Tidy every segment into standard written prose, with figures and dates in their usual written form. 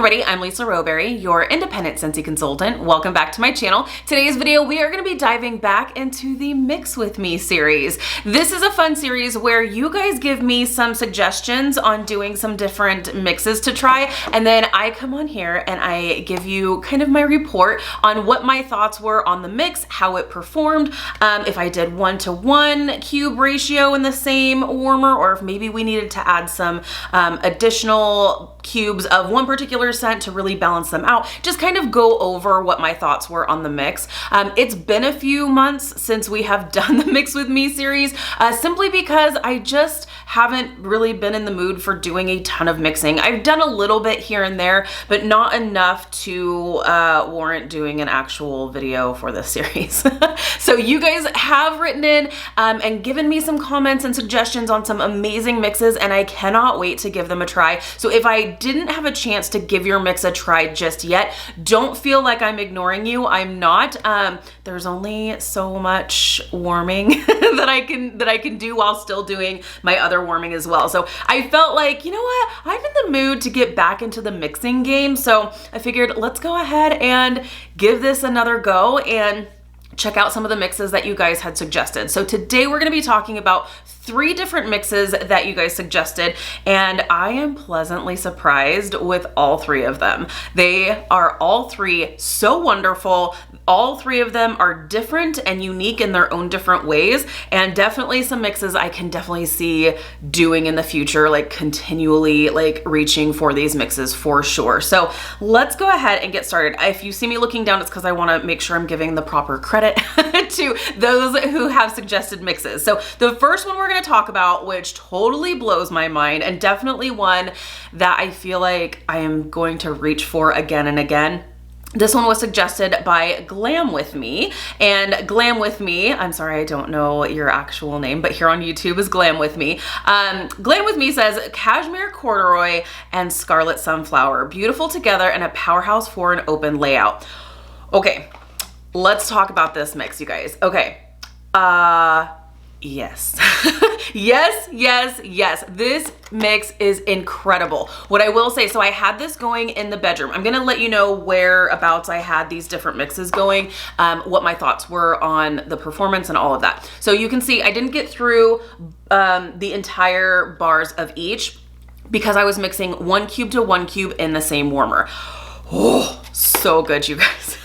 everybody, I'm Lisa Rowberry, your independent Scentsy consultant. Welcome back to my channel. Today's video, we are going to be diving back into the Mix With Me series. This is a fun series where you guys give me some suggestions on doing some different mixes to try, and then I come on here and I give you kind of my report on what my thoughts were on the mix, how it performed, if I did 1-to-1 cube ratio in the same warmer, or if maybe we needed to add some additional cubes of one particular scent to really balance them out. Just kind of go over what my thoughts were on the mix. It's been a few months since we have done the Mix With Me series, simply because I just haven't really been in the mood for doing a ton of mixing. I've done a little bit here and there, but not enough to warrant doing an actual video for this series. So you guys have written in and given me some comments and suggestions on some amazing mixes, and I cannot wait to give them a try. So if I didn't have a chance to give your mix a try just yet, don't feel like I'm ignoring you. I'm not. There's only so much warming that I can do while still doing my other warming as well. So I felt like, you know what, I'm in the mood to get back into the mixing game. So I figured let's go ahead and give this another go and check out some of the mixes that you guys had suggested. So today we're going to be talking about 3 different mixes that you guys suggested, and I am pleasantly surprised with all 3 of them. They are all 3 so wonderful. All 3 of them are different and unique in their own different ways, and definitely some mixes I can definitely see doing in the future, like continually like reaching for these mixes for sure. So let's go ahead and get started. If you see me looking down, it's because I want to make sure I'm giving the proper credit to those who have suggested mixes. So the first one we're going to talk about, which totally blows my mind and definitely one that I feel like I am going to reach for again and again. This one was suggested by Glam With Me, and Glam With Me, I'm sorry, I don't know your actual name, but here on YouTube is Glam With Me. Glam With Me says, Cashmere Corduroy and Scarlet Sunflower, beautiful together and a powerhouse for an open layout. Okay, let's talk about this mix, you guys. Okay, yes. yes. This mix is incredible. What I will say, so I had this going in the bedroom. I'm gonna let you know whereabouts I had these different mixes going, what my thoughts were on the performance and all of that. So you can see I didn't get through the entire bars of each because I was mixing 1 cube to 1 cube in the same warmer. Oh, so good, you guys.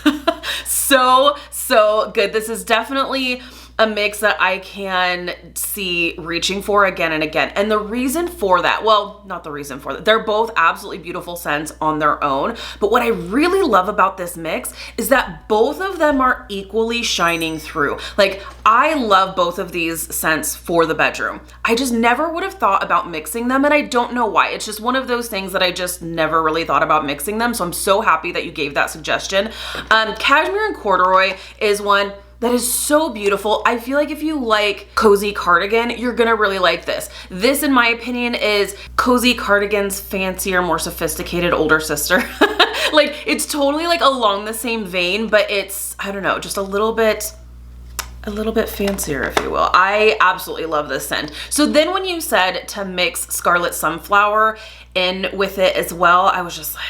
so good. This is definitely a mix that I can see reaching for again and again. And the reason for that, well, not the reason for that, they're both absolutely beautiful scents on their own. But what I really love about this mix is that both of them are equally shining through. Like, I love both of these scents for the bedroom. I just never would have thought about mixing them, and I don't know why. It's just one of those things that I just never really thought about mixing them. So I'm so happy that you gave that suggestion. Cashmere and Corduroy is one that is so beautiful. I feel like if you like cozy cardigan, you're gonna really like this. This, in my opinion, is cozy cardigan's fancier, more sophisticated older sister. Like, it's totally like along the same vein, but it's, I don't know, just a little bit fancier, if you will. I absolutely love this scent. So then when you said to mix Scarlet Sunflower in with it as well, I was just like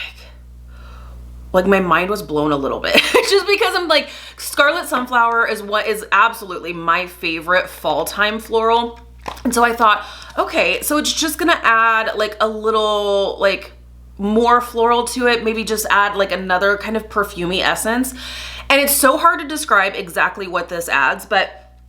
my mind was blown a little bit just because I'm like, Scarlet Sunflower is what is absolutely my favorite fall time floral. And so I thought, okay, so it's just gonna add like a little like more floral to it, maybe just add like another kind of perfumey essence. And it's so hard to describe exactly what this adds, but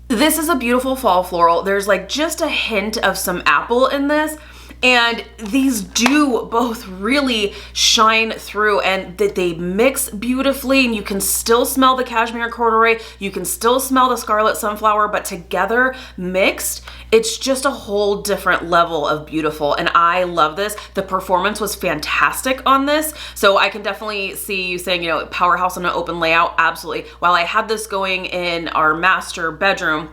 this is a beautiful fall floral. There's like just a hint of some apple in this. And these do both really shine through, and that they mix beautifully, and you can still smell the Cashmere Corduroy, you can still smell the Scarlet Sunflower, but together mixed, it's just a whole different level of beautiful, and I love this. The performance was fantastic on this, so I can definitely see you saying, you know, powerhouse on an open layout, absolutely. While I had this going in our master bedroom,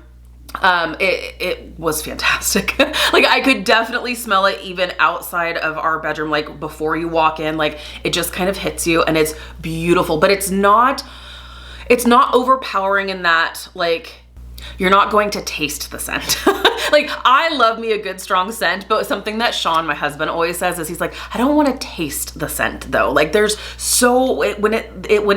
it was fantastic. Like, I could definitely smell it even outside of our bedroom, like before you walk in, like it just kind of hits you, and it's beautiful, but it's not overpowering in that, like, you're not going to taste the scent. Like, I love me a good strong scent, but something that Shawn, my husband, always says is he's like, I don't want to taste the scent though. Like there's when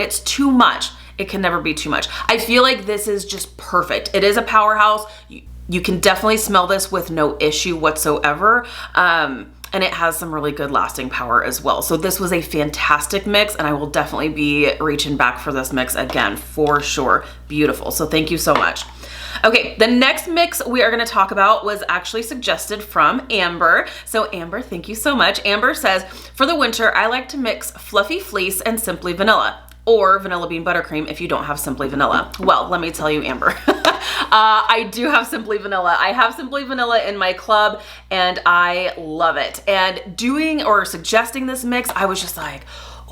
it's too much, it can never be too much. I feel like this is just perfect. It is a powerhouse. You can definitely smell this with no issue whatsoever. And it has some really good lasting power as well. So this was a fantastic mix, and I will definitely be reaching back for this mix again for sure. Beautiful. So thank you so much. Okay, the next mix we are gonna talk about was actually suggested from Amber. So Amber, thank you so much. Amber says, for the winter, I like to mix Fluffy Fleece and Simply Vanilla, or Vanilla Bean Buttercream if you don't have Simply Vanilla. Well, let me tell you, Amber, I do have Simply Vanilla. I have Simply Vanilla in my club and I love it. And doing or suggesting this mix, I was just like,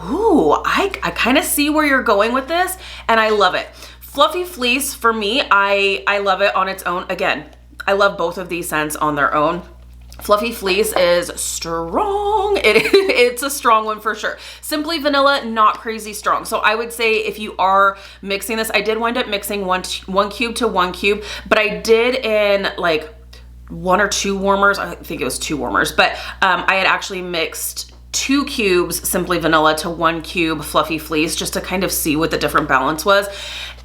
ooh, I kind of see where you're going with this and I love it. Fluffy Fleece, for me, I love it on its own. Again, I love both of these scents on their own. Fluffy Fleece is strong. It's a strong one for sure. Simply Vanilla, not crazy strong. So I would say if you are mixing this, I did wind up mixing one cube to 1 cube, but I did in like 1 or 2 warmers. I think it was 2 warmers, but I had actually mixed 2 cubes Simply Vanilla to 1 cube Fluffy Fleece just to kind of see what the different balance was.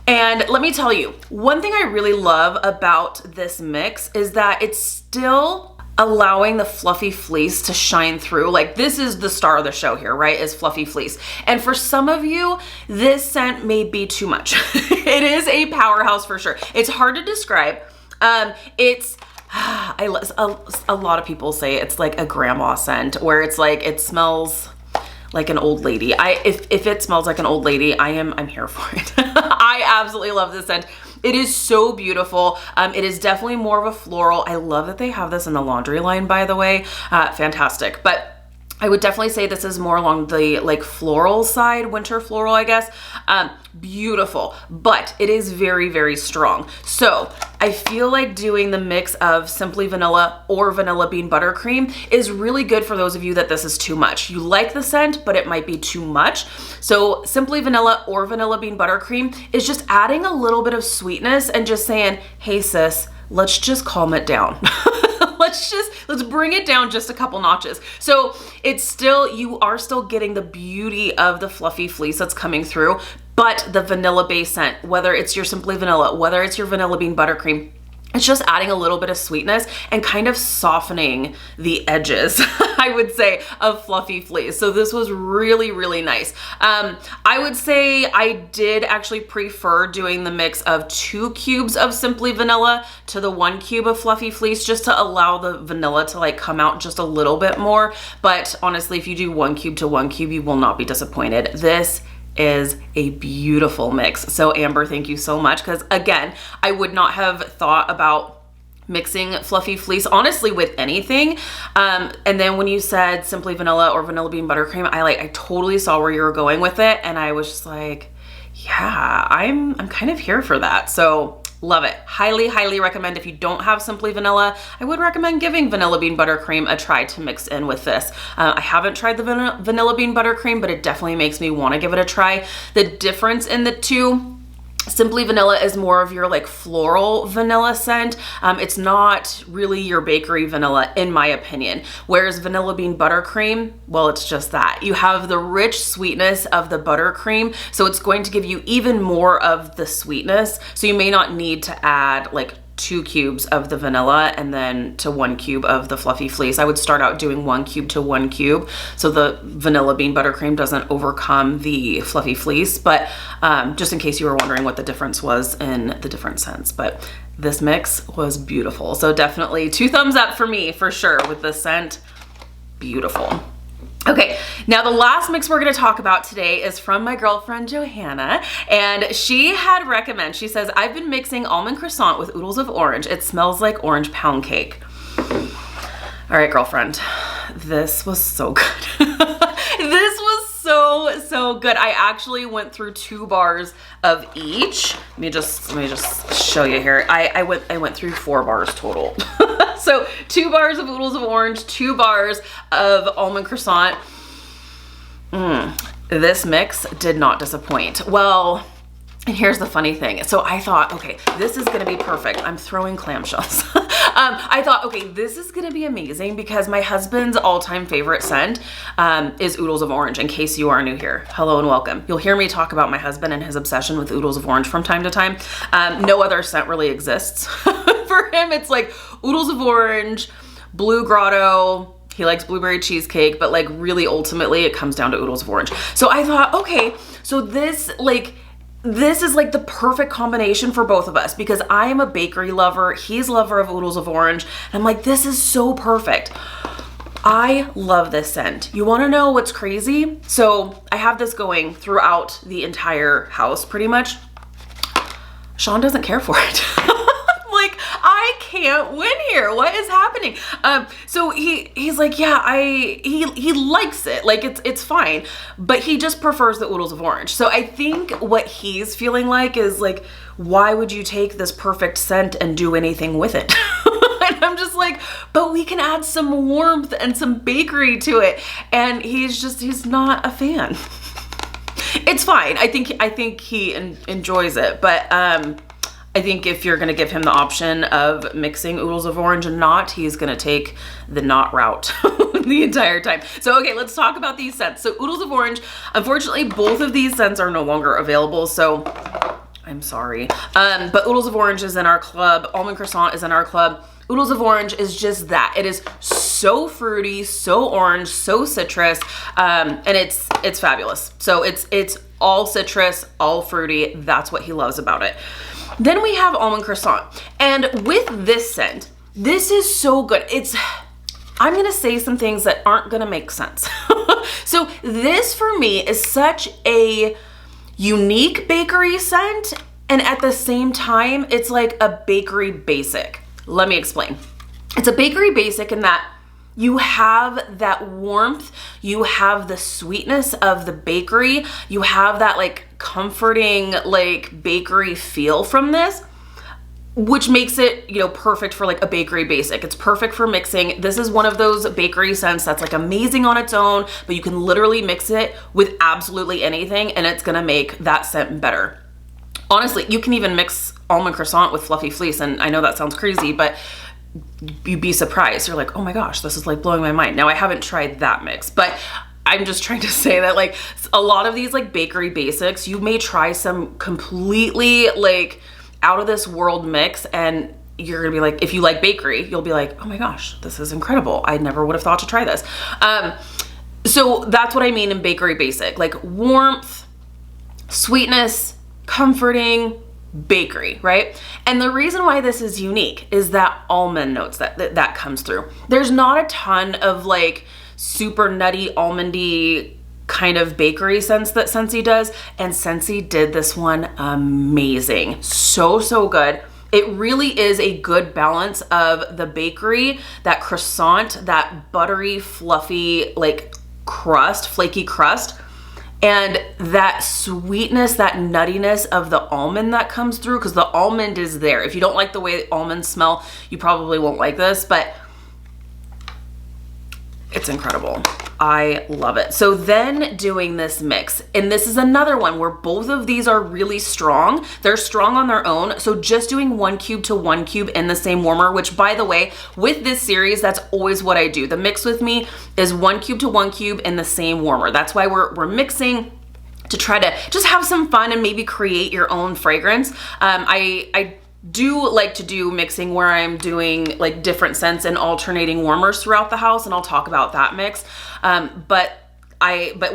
And let me tell you, one thing I really love about this mix is that it's still allowing the Fluffy Fleece to shine through. Like this is the star of the show here, right? Is Fluffy Fleece. And for some of you, this scent may be too much. It is a powerhouse for sure. It's hard to describe. A lot of people say it's like a grandma scent where it's like, it smells like an old lady. If it smells like an old lady, I'm here for it. I absolutely love this scent. It is so beautiful. It is definitely more of a floral. I love that they have this in the laundry line, by the way. Fantastic. But I would definitely say this is more along the like floral side, winter floral, I guess. Beautiful, but it is very, very strong. So I feel like doing the mix of Simply Vanilla or Vanilla Bean Buttercream is really good for those of you that this is too much. You like the scent, but it might be too much. So Simply Vanilla or Vanilla Bean Buttercream is just adding a little bit of sweetness and just saying, hey sis, let's just calm it down. Let's bring it down just a couple notches. So it's still, you are still getting the beauty of the Fluffy Fleece that's coming through, but the vanilla base scent, whether it's your Simply Vanilla, whether it's your Vanilla Bean Buttercream, it's just adding a little bit of sweetness and kind of softening the edges, I would say, of Fluffy Fleece. So this was really, really nice. I would say I did actually prefer doing the mix of 2 cubes of Simply Vanilla to the 1 cube of Fluffy Fleece, just to allow the vanilla to like come out just a little bit more. But honestly, if you do 1 cube to 1 cube, you will not be disappointed. This is a beautiful mix. So Amber, thank you so much, because again, I would not have thought about mixing Fluffy Fleece honestly with anything. And then when you said Simply Vanilla or Vanilla Bean Buttercream, I totally saw where you were going with it, and I was just like, yeah, I'm kind of here for that. So love it. Highly, highly recommend. If you don't have Simply Vanilla, I would recommend giving Vanilla Bean Buttercream a try to mix in with this. I haven't tried the Vanilla Bean Buttercream, but it definitely makes me want to give it a try. The difference in the two, Simply Vanilla is more of your like floral vanilla scent. It's not really your bakery vanilla in my opinion. Whereas Vanilla Bean Buttercream, well, it's just that. You have the rich sweetness of the buttercream, so it's going to give you even more of the sweetness. So you may not need to add like 2 cubes of the vanilla and then to 1 cube of the Fluffy Fleece. I would start out doing 1 cube to 1 cube so the Vanilla Bean Buttercream doesn't overcome the Fluffy Fleece, but just in case you were wondering what the difference was in the different scents. But this mix was beautiful. So definitely 2 thumbs up for me for sure with this scent. Beautiful. Okay, now the last mix we're gonna talk about today is from my girlfriend Johanna, and she had recommended, she says, I've been mixing almond croissant with oodles of orange. It smells like orange pound cake. All right, girlfriend, this was so good. This was so good. I actually went through 2 bars of each. Let me just show you here. I went through 4 bars total. So 2 bars of oodles of orange, 2 bars of almond croissant. This mix did not disappoint. Well, And here's the funny thing. So I thought, okay, this is gonna be perfect. I'm throwing clamshells. I thought, okay, this is gonna be amazing because my husband's all-time favorite scent is Oodles of Orange, in case you are new here. Hello and welcome. You'll hear me talk about my husband and his obsession with Oodles of Orange from time to time. No other scent really exists. For him, it's like Oodles of Orange, Blue Grotto, he likes blueberry cheesecake, but like really ultimately it comes down to Oodles of Orange. So I thought, okay, so this is like the perfect combination for both of us because I am a bakery lover. He's a lover of Oodles of Orange. And I'm like, this is so perfect. I love this scent. You want to know what's crazy? So I have this going throughout the entire house pretty much. Shawn doesn't care for it. Like, I can't win here. What is happening? So he's like, yeah, he likes it. Like it's fine, but he just prefers the Oodles of Orange. So I think what he's feeling like is like, why would you take this perfect scent and do anything with it? And I'm just like, but we can add some warmth and some bakery to it. And he's not a fan. It's fine. I think he enjoys it, but I think if you're gonna give him the option of mixing Oodles of Orange and not, he's gonna take the not route the entire time. So okay, let's talk about these scents. So Oodles of Orange, unfortunately, both of these scents are no longer available, so I'm sorry. But Oodles of Orange is in our club. Almond Croissant is in our club. Oodles of Orange is just that. It is so fruity, so orange, so citrus, and it's fabulous. So it's all citrus, all fruity. That's what he loves about it. Then we have Almond Croissant. And with this scent, this is so good. I'm gonna say some things that aren't gonna make sense. So this for me is such a unique bakery scent, and at the same time, it's like a bakery basic. Let me explain. It's a bakery basic in that you have that warmth, you have the sweetness of the bakery, you have that like comforting like bakery feel from this, which makes it, you know, perfect for like a bakery basic. It's perfect for mixing. This is one of those bakery scents that's like amazing on its own, but you can literally mix it with absolutely anything and it's gonna make that scent better. Honestly, you can even mix Almond Croissant with Fluffy Fleece, and I know that sounds crazy, but you'd be surprised. You're like, oh my gosh, this is like blowing my mind. Now I haven't tried that mix, but I'm just trying to say that like a lot of these like bakery basics, you may try some completely like out of this world mix and you're gonna be like, if you like bakery, you'll be like, oh my gosh, this is incredible. I never would have thought to try this. So that's what I mean in bakery basic, like warmth, sweetness, comforting, bakery, right? And the reason why this is unique is that almond notes that comes through. There's not a ton of like super nutty almondy kind of bakery scents that Scentsy does, and Scentsy did this one amazing. So good. It really is a good balance of the bakery, that croissant, that buttery, fluffy, like crust, flaky crust, and that sweetness, that nuttiness of the almond that comes through, because the almond is there. If you don't like the way almonds smell, you probably won't like this, but it's incredible. I love it. So then doing this mix, and this is another one where both of these are really strong. They're strong on their own. So just doing 1 cube to 1 cube in the same warmer, which by the way, with this series, that's always what I do. The mix with me is 1 cube to 1 cube in the same warmer. That's why we're mixing to try to just have some fun and maybe create your own fragrance. I do like to do mixing where I'm doing like different scents and alternating warmers throughout the house, and I'll talk about that mix. But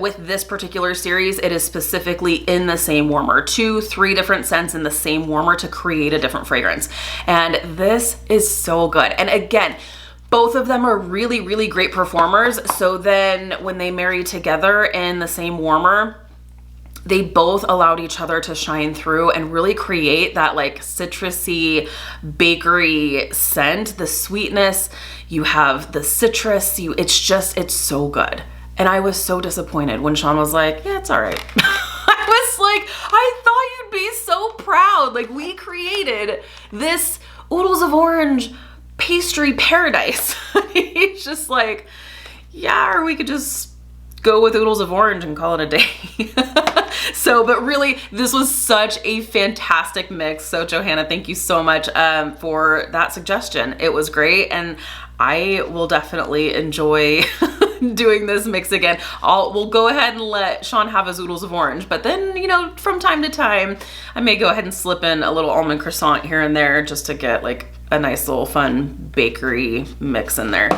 with this particular series, it is specifically in the same warmer, 2-3 different scents in the same warmer to create a different fragrance. And this is so good. And again, both of them are really, really great performers. So then when they marry together in the same warmer, they both allowed each other to shine through and really create that like citrusy bakery scent. The sweetness, you have the citrus, it's so good. And I was so disappointed when Shawn was like, yeah, it's all right. I was like, I thought you'd be so proud. Like, we created this Oodles of Orange pastry paradise. He's just like, yeah, or we could just go with oodles of orange and call it a day. So, but really, this was such a fantastic mix. So Johanna, thank you so much for that suggestion. It was great, and I will definitely enjoy doing this mix again. We'll go ahead and let Shawn have his oodles of orange, but then, you know, from time to time, I may go ahead and slip in a little almond croissant here and there just to get like a nice little fun bakery mix in there.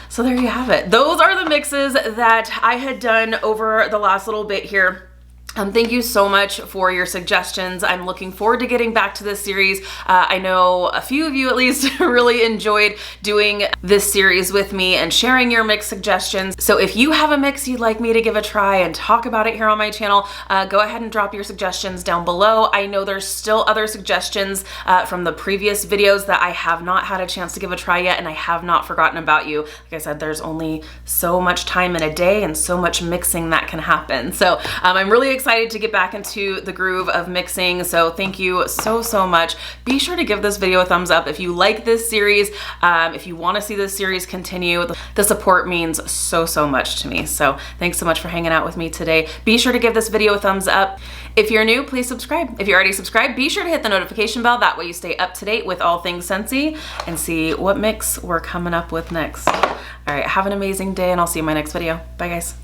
So there you have it. Those are the mixes that I had done over the last little bit here. Thank you so much for your suggestions. I'm looking forward to getting back to this series. I know a few of you at least really enjoyed doing this series with me and sharing your mix suggestions. So if you have a mix you'd like me to give a try and talk about it here on my channel, go ahead and drop your suggestions down below. I know there's still other suggestions from the previous videos that I have not had a chance to give a try yet, and I have not forgotten about you. Like I said, there's only so much time in a day and so much mixing that can happen. So I'm really excited to get back into the groove of mixing. So thank you so much. Be sure to give this video a thumbs up if you like this series. If you want to see this series continue, the support means so much to me. So thanks so much for hanging out with me today. Be sure to give this video a thumbs up. If you're new, please subscribe. If you're already subscribed, be sure to hit the notification bell. That way you stay up to date with all things Scentsy and see what mix we're coming up with next. All right, have an amazing day, and I'll see you in my next video. Bye guys.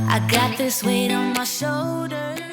I got this weight on my shoulders.